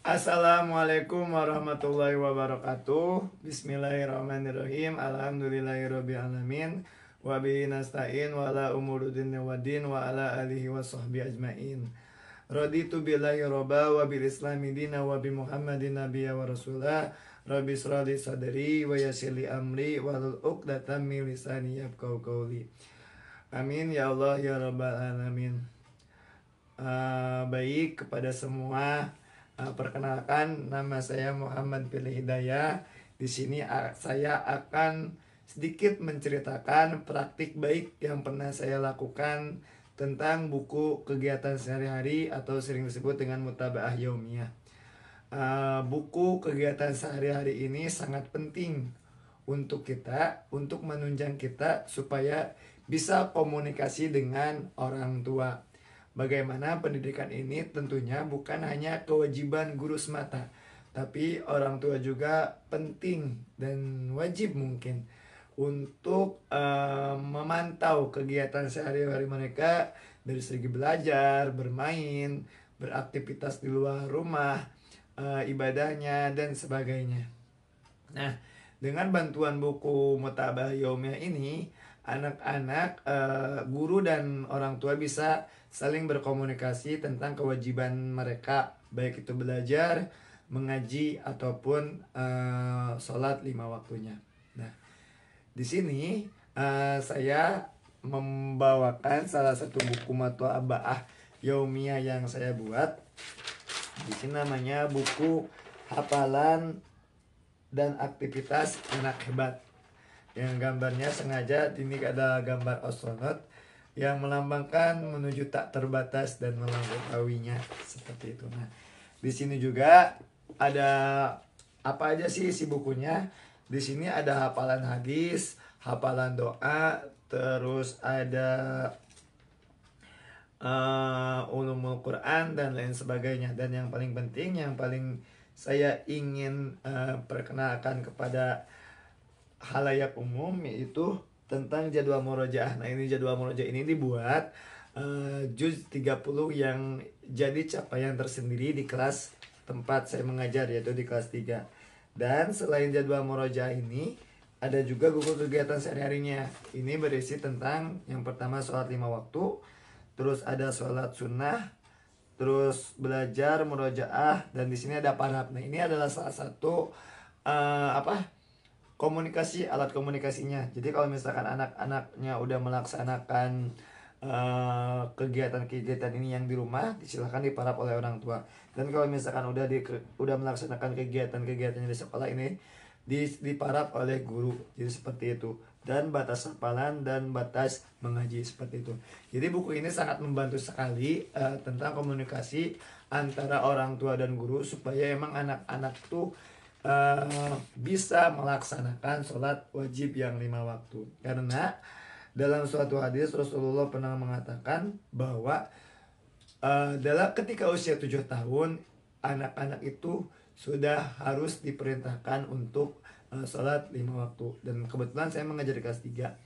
Assalamualaikum warahmatullahi wabarakatuh. Bismillahirrahmanirrahim. Alhamdulillahirabbil alamin. Wa bihi nasta'in wa ala umuruddin waddin wa ala alihi wa sahbihi ajmain. Raditu billahi robba wa bil islami dina wa bi Muhammadin nabiyya wa rasulah. Rabbi shrah li sadri wa yassir li amri wahlul 'uqdatam min lisani yafqahu qawli. Amin ya Allah ya rabbal alamin. Baik kepada semua. Perkenalkan, nama saya Muhammad Pilih Hidayah. Di sini saya akan sedikit menceritakan praktik baik yang pernah saya lakukan tentang buku kegiatan sehari-hari atau sering disebut dengan Mutabaah Yaumiyah. Buku kegiatan sehari-hari ini sangat penting untuk kita, untuk menunjang kita supaya bisa komunikasi dengan orang tua. Bagaimana pendidikan ini tentunya bukan hanya kewajiban guru semata, tapi orang tua juga penting dan wajib mungkin untuk memantau kegiatan sehari-hari mereka dari segi belajar, bermain, beraktivitas di luar rumah, ibadahnya dan sebagainya. Nah, dengan bantuan buku Mutabaah Yaumiyah ini, anak-anak, guru dan orang tua bisa saling berkomunikasi tentang kewajiban mereka, baik itu belajar, mengaji ataupun sholat 5 waktunya. Nah, di sini saya membawakan salah satu buku Mutabaah Yaumiyah yang saya buat. Di sini namanya buku hafalan dan aktivitas anak hebat. Yang gambarnya sengaja ini ada gambar astronot yang melambangkan menuju tak terbatas dan melampauinya, seperti itu. Nah, di sini juga ada apa aja sih isi bukunya? Di sini ada hafalan hadis, hafalan doa, terus ada ulumul Quran dan lain sebagainya. Dan yang paling penting, yang paling saya ingin perkenalkan kepada halayak umum yaitu tentang jadwal murojaah. Nah, ini jadwal murojaah ini dibuat juz 30 yang jadi capaian tersendiri di kelas tempat saya mengajar, yaitu di kelas 3. Dan selain jadwal murojaah ini, ada juga buku kegiatan sehari-harinya. Ini berisi tentang yang pertama sholat 5 waktu, terus ada sholat sunnah, terus belajar murojaah, dan di sini ada parab. Nah, ini adalah salah satu komunikasi, alat komunikasinya. Jadi kalau misalkan anak-anaknya udah melaksanakan kegiatan-kegiatan ini yang di rumah, silakan diparap oleh orang tua. Dan kalau misalkan udah melaksanakan kegiatan-kegiatannya di sekolah ini, diparap oleh guru. Jadi seperti itu. Dan batas hafalan dan batas mengaji, seperti itu. Jadi buku ini sangat membantu sekali tentang komunikasi antara orang tua dan guru, supaya emang anak-anak tuh bisa melaksanakan sholat wajib yang 5 waktu. Karena dalam suatu hadis Rasulullah pernah mengatakan bahwa dalam ketika usia 7 tahun, anak-anak itu sudah harus diperintahkan untuk sholat 5 waktu. Dan kebetulan saya mengajar di kelas 3,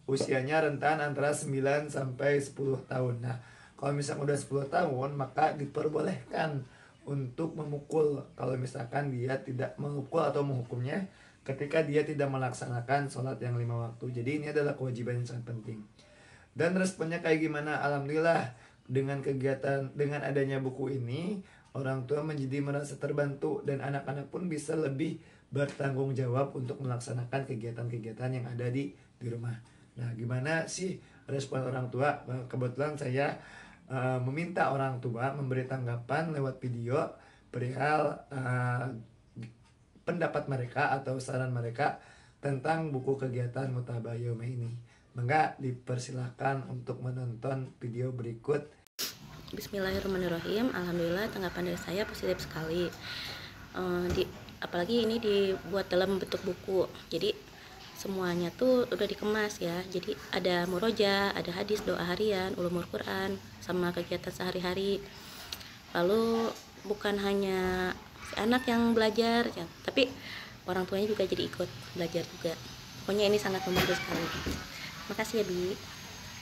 usianya rentan antara 9 sampai 10 tahun. Nah, kalau misalnya udah 10 tahun, maka diperbolehkan untuk memukul kalau misalkan dia tidak memukul atau menghukumnya ketika dia tidak melaksanakan sholat yang 5 waktu. Jadi ini adalah kewajiban yang sangat penting. Dan responnya kayak gimana? Alhamdulillah, dengan kegiatan, dengan adanya buku ini, orang tua menjadi merasa terbantu dan anak-anak pun bisa lebih bertanggung jawab untuk melaksanakan kegiatan-kegiatan yang ada di rumah. Nah, gimana sih respon orang tua? Kebetulan saya meminta orang tua memberi tanggapan lewat video perihal pendapat mereka atau saran mereka tentang buku kegiatan Mutabaah Yaumiyah ini. Maka dipersilahkan untuk menonton video berikut. Bismillahirrahmanirrahim. Alhamdulillah, tanggapan dari saya positif sekali. Apalagi ini dibuat dalam bentuk buku, jadi semuanya tuh udah dikemas ya. Jadi ada muroja, ada hadis, doa harian, ulumul Quran, sama kegiatan sehari-hari. Lalu bukan hanya si anak yang belajar ya, tapi orang tuanya juga jadi ikut belajar juga. Pokoknya ini sangat membantu sekali. Makasih ya, Bi.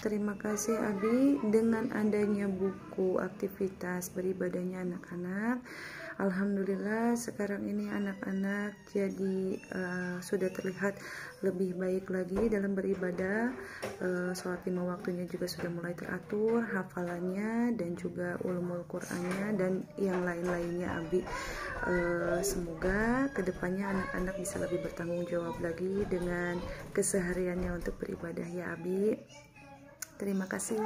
Terima kasih Abi. Dengan adanya buku aktivitas beribadahnya anak-anak, Alhamdulillah sekarang ini anak-anak jadi sudah terlihat lebih baik lagi dalam beribadah. Sholat 5 waktunya juga sudah mulai teratur, hafalannya dan juga ulumul Qur'annya dan yang lain-lainnya Abi. Semoga kedepannya anak-anak bisa lebih bertanggung jawab lagi dengan kesehariannya untuk beribadah ya Abi. Terima kasih.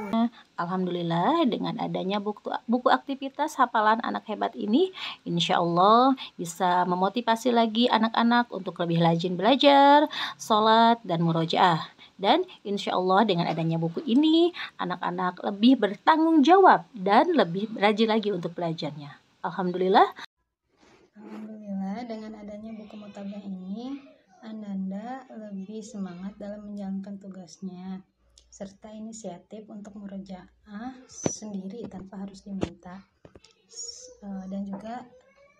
Alhamdulillah dengan adanya buku aktivitas hafalan anak hebat ini, insya Allah bisa memotivasi lagi anak-anak untuk lebih rajin belajar, sholat, dan murojaah. Dan insya Allah dengan adanya buku ini, anak-anak lebih bertanggung jawab dan lebih rajin lagi untuk belajarnya. Alhamdulillah. Alhamdulillah dengan adanya buku mutabah ini, Ananda lebih semangat dalam menjalankan tugasnya, serta inisiatif untuk murojaah sendiri tanpa harus diminta, dan juga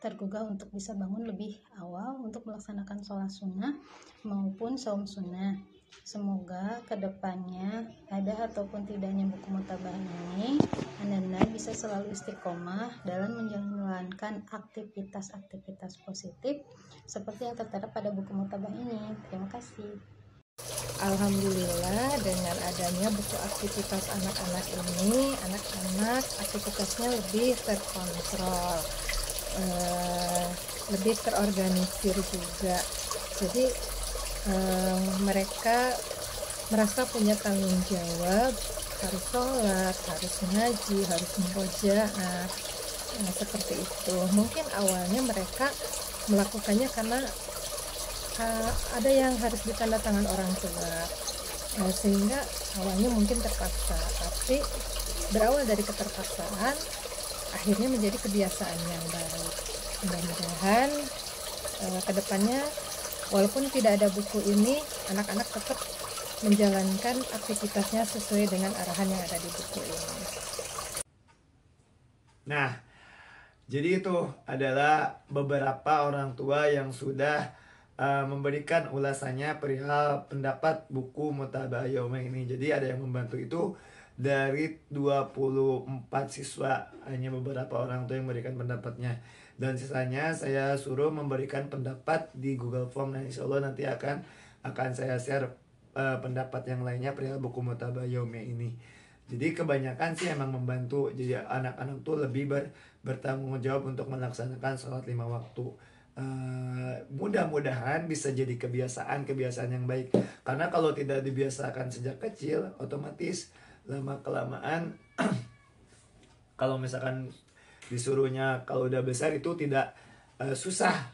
tergugah untuk bisa bangun lebih awal untuk melaksanakan sholat sunnah maupun saum sunnah. Semoga kedepannya ada ataupun tidaknya buku mutabah ini, Ananda bisa selalu istiqomah dalam menjalankan aktivitas-aktivitas positif seperti yang tertera pada buku mutabah ini. Terima kasih. Alhamdulillah dengan adanya buku aktivitas anak-anak ini, anak-anak aktivitasnya lebih terkontrol, lebih terorganisir juga. Jadi mereka merasa punya tanggung jawab, harus sholat, harus ngaji, harus murojaah, seperti itu. Mungkin awalnya mereka melakukannya karena ada yang harus ditandatangan orang tua, sehingga awalnya mungkin terpaksa, tapi berawal dari keterpaksaan akhirnya menjadi kebiasaan yang baik. Mudah-mudahan kedepannya walaupun tidak ada buku ini, anak-anak tetap menjalankan aktivitasnya sesuai dengan arahan yang ada di buku ini. Nah, jadi itu adalah beberapa orang tua yang sudah memberikan ulasannya perihal pendapat buku Mutabah Yauma ini. Jadi ada yang membantu itu dari 24 siswa, hanya beberapa orang tua yang memberikan pendapatnya. Dan sisanya saya suruh memberikan pendapat di Google Form. Nah, insya Allah nanti akan saya share pendapat yang lainnya perihal buku Mutabah Yauma ini. Jadi kebanyakan sih emang membantu. Jadi anak-anak tuh lebih bertanggung jawab untuk melaksanakan sholat 5 waktu. Mudah-mudahan bisa jadi kebiasaan yang baik. Karena kalau tidak dibiasakan sejak kecil, otomatis lama-kelamaan kalau misalkan disuruhnya kalau udah besar itu tidak susah.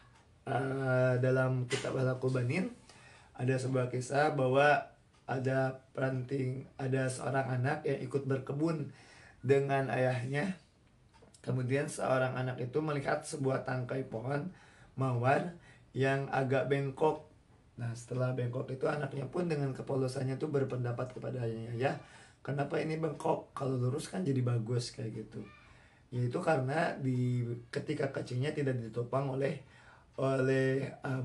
Dalam kitab Al-Qubanin ada sebuah kisah bahwa ada seorang anak yang ikut berkebun dengan ayahnya. Kemudian seorang anak itu melihat sebuah tangkai pohon mawar yang agak bengkok. Nah, setelah bengkok itu anaknya pun dengan kepolosannya itu berpendapat kepada ayahnya, ya kenapa ini bengkok, kalau lurus kan jadi bagus kayak gitu. Yaitu karena ketika kecilnya tidak ditopang oleh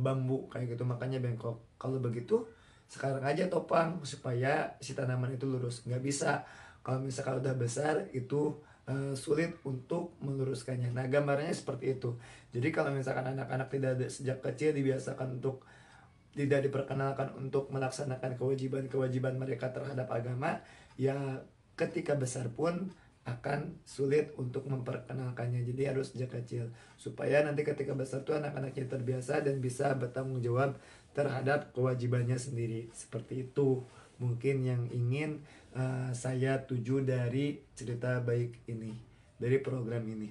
bambu kayak gitu, makanya bengkok. Kalau begitu sekarang aja topang supaya si tanaman itu lurus. Nggak bisa kalau misalkan udah besar itu sulit untuk meluruskannya. Nah, gambarnya seperti itu. Jadi kalau misalkan anak-anak sejak kecil dibiasakan untuk tidak diperkenalkan untuk melaksanakan kewajiban mereka terhadap agama, ya ketika besar pun akan sulit untuk memperkenalkannya. Jadi harus sejak kecil supaya nanti ketika besar tuh anak-anaknya terbiasa dan bisa bertanggung jawab terhadap kewajibannya sendiri. Seperti itu mungkin yang ingin saya tuju dari cerita baik ini, dari program ini.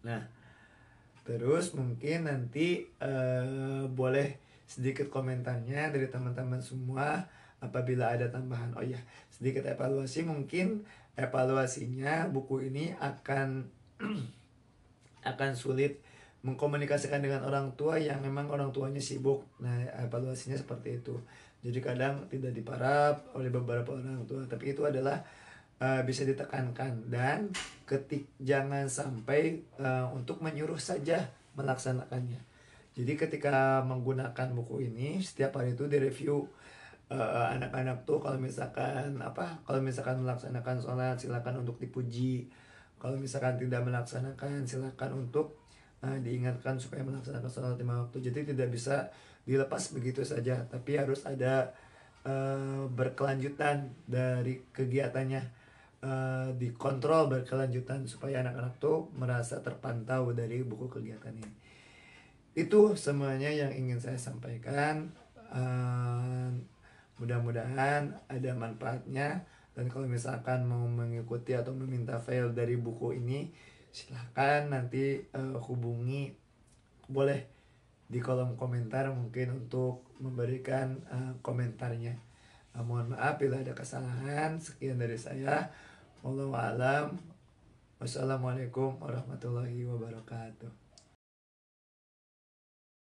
Nah, terus mungkin nanti boleh sedikit komentarnya dari teman-teman semua apabila ada tambahan. Oh ya, sedikit evaluasi, mungkin evaluasinya buku ini akan sulit mengkomunikasikan dengan orang tua yang memang orang tuanya sibuk. Nah, evaluasinya seperti itu. Jadi kadang tidak diparap oleh beberapa orang tua, tapi itu adalah bisa ditekankan. Dan jangan sampai untuk menyuruh saja melaksanakannya. Jadi ketika menggunakan buku ini, setiap hari itu direview anak-anak tuh kalau misalkan melaksanakan sholat silakan untuk dipuji. Kalau misalkan tidak melaksanakan, silakan untuk diingatkan supaya melaksanakan sholat 5 waktu. Jadi tidak bisa dilepas begitu saja, tapi harus ada berkelanjutan dari kegiatannya, dikontrol berkelanjutan supaya anak-anak tuh merasa terpantau dari buku kegiatan ini. Itu semuanya yang ingin saya sampaikan. Mudah-mudahan ada manfaatnya, dan kalau misalkan mau mengikuti atau meminta file dari buku ini, silahkan nanti hubungi, boleh di kolom komentar mungkin untuk memberikan komentarnya. Mohon maaf bila ada kesalahan. Sekian dari saya. Wallahu a'lam. Wassalamualaikum warahmatullahi wabarakatuh.